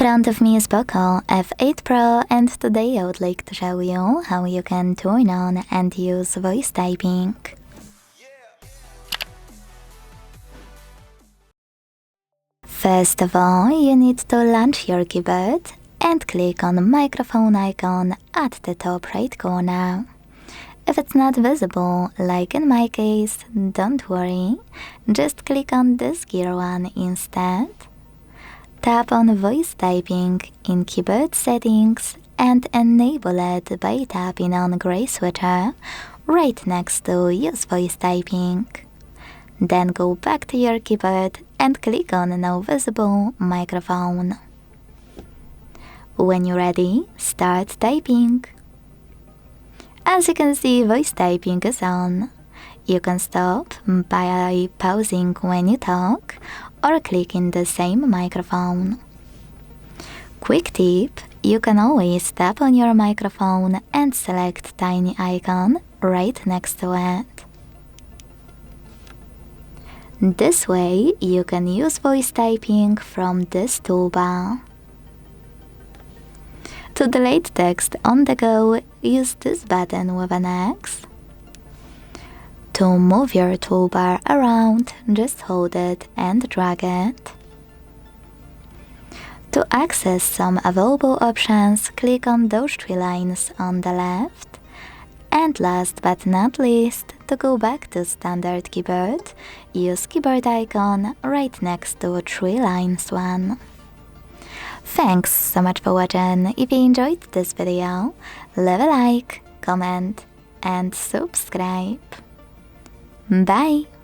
front of me is POCO F8 Pro, and today I would like to show you how you can turn on and use voice typing. First of all, you need to launch your keyboard and click on the microphone icon at the top right corner. If it's not visible, like in my case, don't worry, just click on this gear one instead. Tap on voice typing in keyboard settings and enable it by tapping on gray switcher right next to use voice typing. Then go back to your keyboard and click on now visible microphone. When you're ready, start typing. As you can see, voice typing is on. You can stop by pausing when you talk or clicking the same microphone. Quick tip, you can always tap on your microphone and select tiny icon right next to it. This way you can use voice typing from this toolbar. To delete text on the go, use this button with an X. To move your toolbar around, just hold it and drag it. To access some available options, click on those three lines on the left. And last but not least, to go back to standard keyboard, use keyboard icon right next to three lines one. Thanks so much for watching. If you enjoyed this video, leave a like, comment and subscribe. Bye!